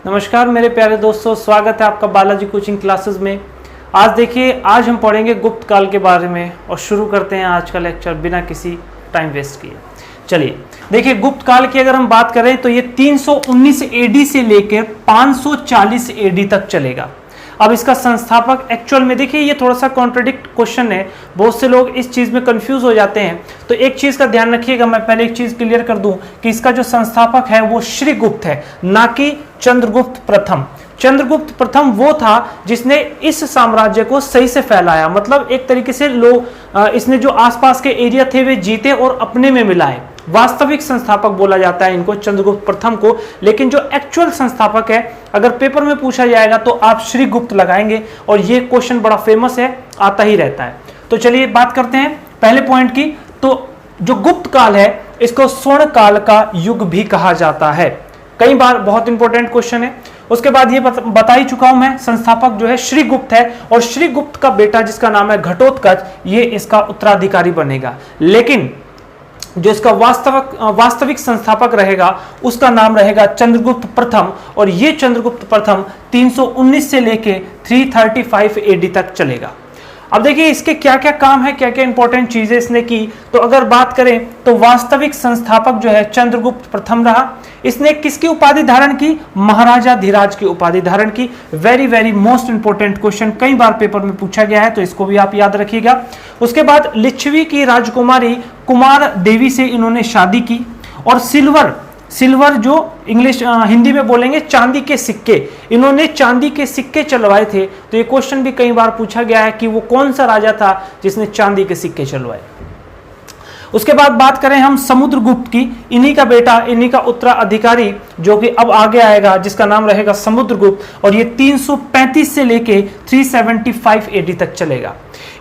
नमस्कार मेरे प्यारे दोस्तों, स्वागत है आपका बालाजी कोचिंग क्लासेस में। आज देखिए, आज हम पढ़ेंगे गुप्त काल के बारे में और शुरू करते हैं आज का लेक्चर बिना किसी टाइम वेस्ट किए। चलिए देखिए, गुप्त काल की अगर हम बात करें तो ये 319 एडी से लेकर 540 एडी तक चलेगा। अब इसका संस्थापक एक्चुअल में देखिए, ये थोड़ा सा कॉन्ट्रडिक्ट क्वेश्चन है, बहुत से लोग इस चीज में कंफ्यूज हो जाते हैं। तो एक चीज का ध्यान रखिएगा, मैं पहले एक चीज क्लियर कर दूं कि इसका जो संस्थापक है वो श्रीगुप्त है, ना कि चंद्रगुप्त प्रथम। चंद्रगुप्त प्रथम वो था जिसने इस साम्राज्य को सही से फैलाया, मतलब एक तरीके से लोग इसने जो आसपास के एरिया थे वे जीते और अपने में मिलाए। वास्तविक संस्थापक बोला जाता है इनको, चंद्रगुप्त प्रथम को। लेकिन जो एक्चुअल संस्थापक है, अगर पेपर में पूछा जाएगा तो आप श्रीगुप्त लगाएंगे, और ये क्वेश्चन बड़ा फेमस है, आता ही रहता है। तो चलिए बात करते हैं पहले पॉइंट की। तो जो गुप्त काल है इसको स्वर्ण काल का युग भी कहा जाता है। कई बार बहुत इंपॉर्टेंट क्वेश्चन है। उसके बाद ये बता ही चुका हूं मैं, संस्थापक जो है श्रीगुप्त है, और श्रीगुप्त का बेटा जिसका नाम है घटोत्कच, ये इसका उत्तराधिकारी बनेगा। लेकिन जो इसका वास्तविक संस्थापक रहेगा उसका नाम रहेगा चंद्रगुप्त प्रथम, और ये चंद्रगुप्त प्रथम 319 से लेके 335 एडी तक चलेगा। अब देखिए इसके क्या क्या काम है, क्या क्या इंपॉर्टेंट चीजें इसने की। तो अगर बात करें तो वास्तविक संस्थापक जो है चंद्रगुप्त प्रथम रहा। इसने किसकी उपाधि धारण की? महाराजा धीराज की उपाधि धारण की। Very very most important question, कई बार पेपर में पूछा गया है, तो इसको भी आप याद रखिएगा। उसके बाद लिच्छवी की राजकुमारी कुमार देवी से इन्होंने शादी की, और सिल्वर जो हिंदी में बोलेंगे चांदी के सिक्के, इन्होंने चांदी के सिक्के चलवाए थे। तो ये क्वेश्चन भी कई बार पूछा गया है कि वो कौन सा राजा था जिसने चांदी के सिक्के चलवाए। उसके बाद बात करें हम समुद्रगुप्त की, इन्हीं का बेटा, इन्हीं का उत्तराधिकारी जो कि अब आगे आएगा, जिसका नाम रहेगा समुद्रगुप्त, और ये 335 से लेके 375 एडी तक चलेगा।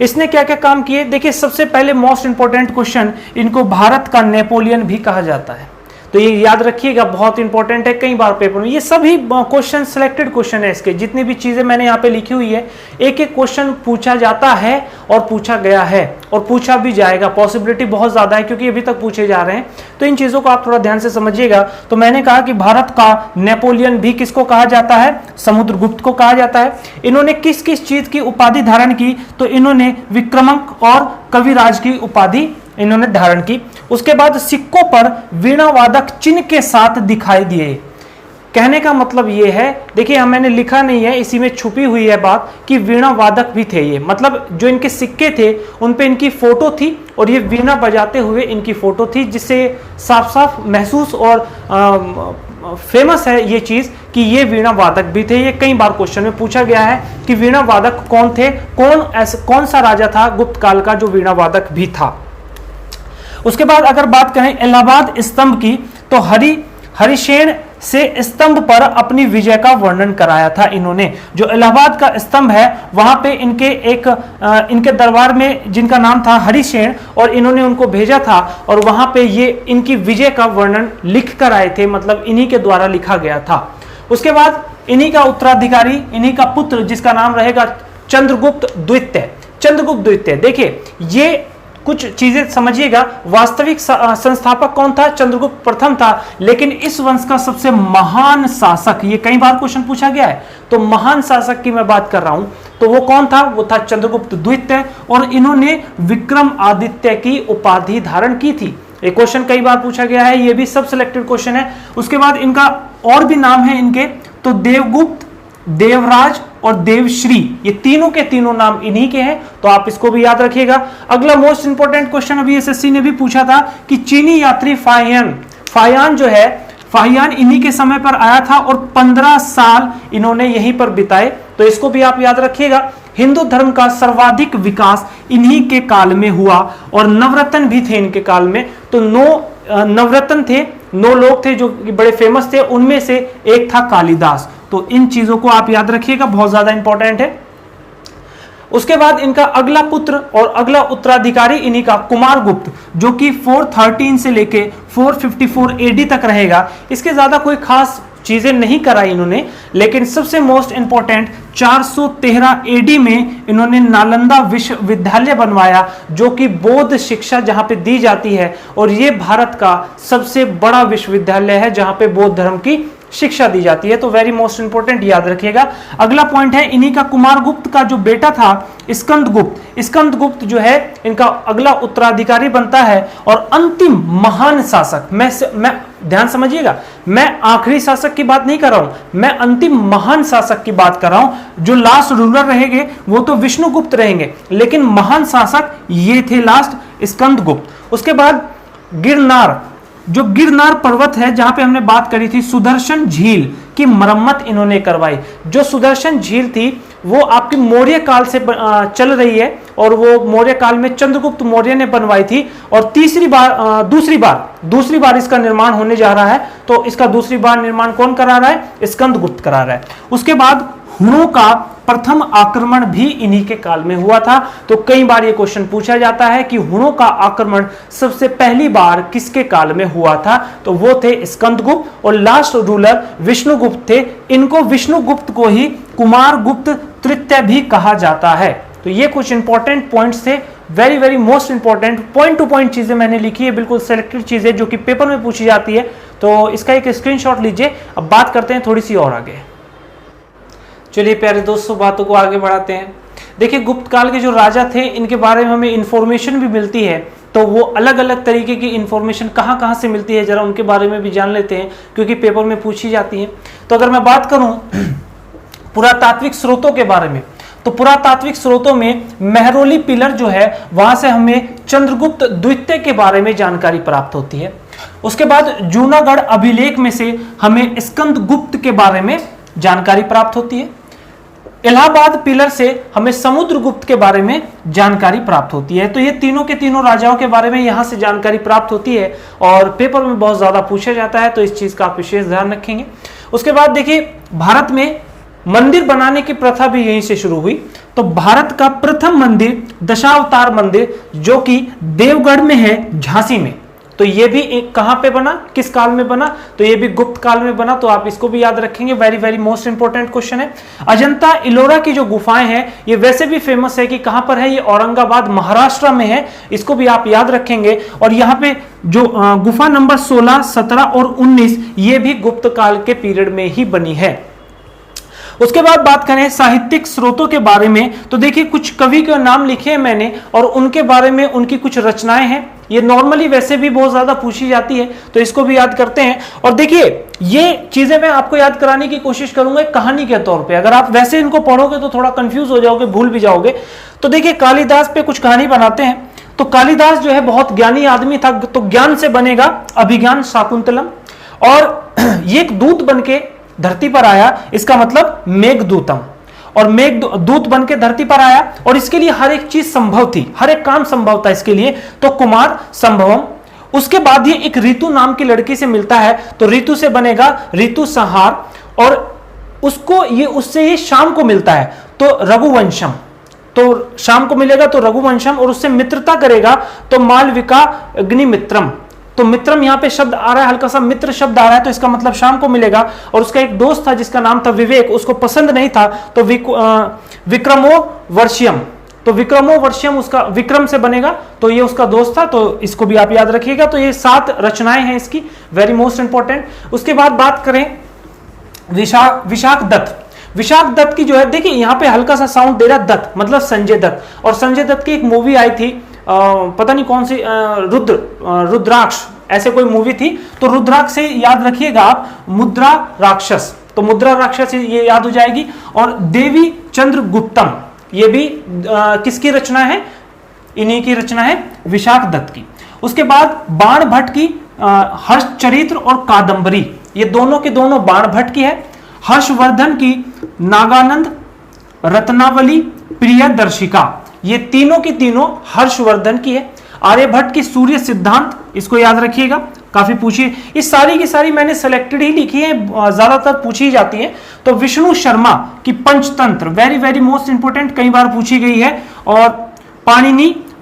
इसने क्या क्या काम किए? देखिए सबसे पहले मोस्ट इंपॉर्टेंट क्वेश्चन, इनको भारत का नेपोलियन भी कहा जाता है। तो ये याद रखिएगा, बहुत इंपॉर्टेंट है, कई बार पेपर में ये सभी क्वेश्चन सिलेक्टेड क्वेश्चन है। इसके जितनी भी चीजें मैंने यहाँ पे लिखी हुई है, एक एक क्वेश्चन पूछा जाता है और पूछा गया है और पूछा भी जाएगा। पॉसिबिलिटी बहुत ज्यादा है क्योंकि अभी तक पूछे जा रहे हैं, तो इन चीजों को आप थोड़ा ध्यान से समझिएगा। तो मैंने कहा कि भारत का नेपोलियन भी किसको कहा जाता है? समुद्रगुप्त को कहा जाता है। इन्होंने किस किस चीज की उपाधि धारण की? तो इन्होंने विक्रमक और कविराज की उपाधि इन्होंने धारण की। उसके बाद सिक्कों पर वीणावादक चिन्ह के साथ दिखाई दिए। कहने का मतलब यह है, देखिए मैंने लिखा नहीं है, इसी में छुपी हुई है बात कि वीणावादक भी थे ये, मतलब जो इनके सिक्के थे उन पे इनकी फोटो थी और ये वीणा बजाते हुए इनकी फोटो थी, जिससे साफ साफ महसूस और फेमस है ये चीज कि ये वीणा वादक भी थे। ये कई बार क्वेश्चन में पूछा गया है कि वीणा वादक कौन थे, कौन सा राजा था गुप्त काल का जो वीणा वादक भी था। उसके बाद अगर बात करें इलाहाबाद स्तंभ की, तो हरिसेन से स्तंभ पर अपनी विजय का वर्णन कराया था इन्होंने। जो इलाहाबाद का स्तंभ है वहां पे इनके दरबार में जिनका नाम था हरिसेन, और इन्होंने उनको भेजा था, और वहां पे ये इनकी विजय का वर्णन लिख कर आए थे, मतलब इन्हीं के द्वारा लिखा गया था। उसके बाद इन्हीं का उत्तराधिकारी, इन्हीं का पुत्र जिसका नाम रहेगा चंद्रगुप्त द्वितीय। देखिए ये कुछ चीजें समझिएगा, वास्तविक संस्थापक कौन था? चंद्रगुप्त प्रथम था, लेकिन इस वंश का सबसे महान शासक, ये कई बार क्वेश्चन पूछा गया है, तो महान शासक की मैं बात कर रहा हूं, तो वो कौन था? वो था चंद्रगुप्त द्वितीय, और इन्होंने विक्रम आदित्य की उपाधि धारण की थी। एक क्वेश्चन कई बार पूछा गया है, ये भी सब सिलेक्टेड क्वेश्चन है। उसके बाद इनका और भी नाम है इनके, तो देवगुप्त, देवराज और देवश्री, ये तीनों के तीनों नाम इन्हीं के हैं, तो आप इसको भी याद रखिएगा। अगला मोस्ट इंपोर्टेंट क्वेश्चन अभी एसएससी ने भी पूछा था कि चीनी यात्री फाहियान जो है, फाहियान इन्हीं के समय पर आया था और 15 साल इन्होंने यहीं पर बिताए, तो इसको भी आप याद रखिएगा। हिंदू धर्म का सर्वाधिक विकास इन्हीं के काल में हुआ, और नवरत्न भी थे इनके काल में। तो 9 नवरत्न थे, 9 लोग थे जो बड़े फेमस थे, उनमें से एक था कालिदास। तो इन चीजों को आप याद रखिएगा, बहुत ज्यादा इंपॉर्टेंट है। उसके बाद इनका अगला पुत्र और अगला उत्तराधिकारी इन्हीं का कुमारगुप्त, जो कि 413 से लेके 454 एडी तक रहेगा। इसके ज्यादा कोई खास चीजें नहीं कराई इन्होंने, लेकिन सबसे मोस्ट इंपॉर्टेंट 413 एडी में इन्होंने नालंदा विश्वविद्यालय बनवाया, जो कि बौद्ध शिक्षा जहां पे दी जाती है, और ये भारत का सबसे बड़ा विश्वविद्यालय है जहां पे बौद्ध धर्म की शिक्षा दी जाती है। तो वेरी मोस्ट इंपोर्टेंट, याद रखिएगा। अगला पॉइंट है, इन्हीं का कुमारगुप्त का जो बेटा था स्कंदगुप्त, स्कंदगुप्त जो है इनका अगला उत्तराधिकारी बनता है और अंतिम महान शासक, मैं ध्यान समझिएगा, मैं आखिरी शासक की बात नहीं कर रहा हूं, मैं अंतिम महान शासक की बात कर रहा हूं। जो लास्ट रूलर रहेंगे वो तो विष्णुगुप्त रहेंगे, लेकिन महान शासक ये थे लास्ट स्कंदगुप्त। उसके बाद गिरनार, जो गिरनार पर्वत है जहां पे हमने बात करी थी, सुदर्शन झील की मरम्मत इन्होंने करवाई। जो सुदर्शन झील थी वो आपकी मौर्य काल से चल रही है और वो मौर्य काल में चंद्रगुप्त मौर्य ने बनवाई थी और दूसरी बार इसका निर्माण होने जा रहा है। तो इसका दूसरी बार निर्माण कौन करा रहा है? स्कंदगुप्त करा रहा है। उसके बाद हुणों का प्रथम आक्रमण भी इन्हीं के काल में हुआ था। तो कई बार ये क्वेश्चन पूछा जाता है कि हुणों का आक्रमण सबसे पहली बार किसके काल में हुआ था? तो वो थे स्कंदगुप्त और लास्ट रूलर विष्णुगुप्त थे। इनको विष्णुगुप्त को ही कुमारगुप्त तृतीय भी कहा जाता है। तो ये कुछ इंपॉर्टेंट पॉइंट्स थे, very very most important, point two point चीजें मैंने लिखी है, बिल्कुल सिलेक्टेड चीजें जो कि पेपर में पूछी जाती है। तो इसका एक स्क्रीनशॉट लीजिए। अब बात करते हैं थोड़ी सी और आगे। चलिए प्यारे दोस्तों, बातों को आगे बढ़ाते हैं। देखिए, गुप्त काल के जो राजा थे इनके बारे में हमें इंफॉर्मेशन भी मिलती है। तो वो अलग अलग तरीके की इंफॉर्मेशन कहाँ कहाँ से मिलती है, जरा उनके बारे में भी जान लेते हैं, क्योंकि पेपर में पूछी जाती है। तो अगर मैं बात करूं पुरातात्विक स्रोतों के बारे में, तो पुरातात्विक स्रोतों में मेहरौली पिलर जो है वहां से हमें चंद्रगुप्त द्वितीय के बारे में जानकारी प्राप्त होती है। उसके बाद जूनागढ़ अभिलेख में से हमें स्कंदगुप्त के बारे में जानकारी प्राप्त होती है। इलाहाबाद पिलर से हमें समुद्रगुप्त के बारे में जानकारी प्राप्त होती है। तो ये तीनों के तीनों राजाओं के बारे में यहां से जानकारी प्राप्त होती है और पेपर में बहुत ज्यादा पूछा जाता है, तो इस चीज का आप विशेष ध्यान रखेंगे। उसके बाद देखिए, भारत में मंदिर बनाने की प्रथा भी यहीं से शुरू हुई। तो भारत का प्रथम मंदिर दशावतार मंदिर जो कि देवगढ़ में है, झांसी में, तो ये भी एक कहां पे बना, किस काल में बना? तो ये भी गुप्त काल में बना। तो आप इसको भी याद रखेंगे, very very most important question है। अजंता इलोरा की जो गुफाएं हैं ये वैसे भी फेमस है कि कहां पर है, ये औरंगाबाद महाराष्ट्र में है, इसको भी आप याद रखेंगे। और यहाँ पे जो गुफा नंबर 16, 17 और 19 ये भी गुप्त काल के पीरियड में ही बनी है। उसके बाद बात करें साहित्यिक स्रोतों के बारे में, तो देखिए कुछ कवि के नाम लिखे हैं मैंने और उनके बारे में उनकी कुछ रचनाएं हैं। ये नॉर्मली वैसे भी बहुत ज्यादा पूछी जाती है, तो इसको भी याद करते हैं। और देखिए, ये चीजें मैं आपको याद कराने की कोशिश करूंगा कहानी के तौर पे। अगर आप वैसे इनको पढ़ोगे तो थोड़ा कंफ्यूज हो जाओगे, भूल भी जाओगे। तो देखिए, कालिदास पे कुछ कहानी बनाते हैं। तो कालिदास जो है बहुत ज्ञानी आदमी था, तो ज्ञान से बनेगा अभिज्ञान शाकुंतलम, और ये एक दूत बनके धरती पर आया, इसका मतलब मेघदूतम, और मेघदूत बन के धरती पर आया और इसके लिए हर एक चीज संभव थी, हर एक काम संभव था इसके लिए, तो कुमार संभवम। उसके बाद ये एक ऋतु नाम की लड़की से मिलता है, तो ऋतु से बनेगा ऋतु संहार, और उसको ये उससे ये शाम को मिलता है तो रघुवंशम, तो शाम को मिलेगा तो रघुवंशम, और उससे मित्रता करेगा तो मालविका अग्निमित्रम। तो मित्रम यहाँ पे शब्द आ रहा है, हल्का सा मित्र शब्द आ रहा है, तो इसका मतलब शाम को मिलेगा। और उसका एक दोस्त था जिसका नाम था विवेक, उसको पसंद नहीं था, तो विक्रमो वर्षियम, तो विक्रमो वर्षियम उसका विक्रम से बनेगा, तो ये उसका दोस्त था। तो इसको भी आप याद रखिएगा। तो ये 7 रचनाएं हैं इसकी, वेरी मोस्ट इंपॉर्टेंट। उसके बाद बात करें विशाख दत्त। विशाख दत्त की जो है, देखिए यहाँ पे हल्का सा साउंड दे रहा है दत्त, मतलब संजय दत्त, और संजय दत्त की एक मूवी आई थी, पता नहीं कौन सी, रुद्राक्ष, ऐसे कोई मूवी थी। तो रुद्राक्ष से याद रखिएगा आप मुद्रा राक्षस, तो मुद्रा राक्षस ये याद हो जाएगी। और देवी चंद्रगुप्तम, ये भी किसकी रचना है? इन्हीं की रचना है, विशाख दत्त की। उसके बाद बाण भट्ट की हर्षचरित्र और कादंबरी, ये दोनों के दोनों बाण भट्ट की है। हर्षवर्धन की नागानंद रत्नावली प्रियदर्शिका, ये तीनों की तीनों हर्षवर्धन की है। आर्यभट्ट की सूर्य सिद्धांत, इसको याद रखिएगा, काफी पूछी। ये सारी की सारी मैंने सेलेक्टेड ही लिखी है, ज्यादातर पूछी जाती है। तो विष्णु शर्मा की Panchatantra, very very most important, कई बार पूछी गई है। और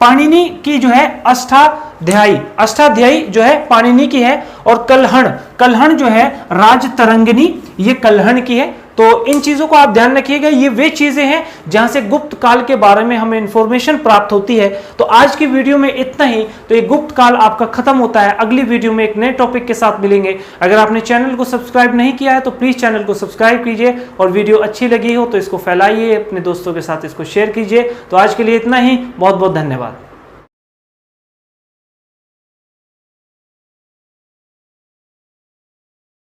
पाणिनि की जो है अष्टाध्यायी जो है पाणिनि की है। और कल्हण जो है राजतरंगिणी, ये कल्हण की है। तो इन चीजों को आप ध्यान रखिएगा, ये वे चीजें हैं जहां से गुप्त काल के बारे में हमें इंफॉर्मेशन प्राप्त होती है। तो आज की वीडियो में इतना ही। तो ये गुप्त काल आपका खत्म होता है। अगली वीडियो में एक नए टॉपिक के साथ मिलेंगे। अगर आपने चैनल को सब्सक्राइब नहीं किया है तो प्लीज चैनल को सब्सक्राइब कीजिए, और वीडियो अच्छी लगी हो तो इसको फैलाइए, अपने दोस्तों के साथ इसको शेयर कीजिए। तो आज के लिए इतना ही। बहुत बहुत धन्यवाद।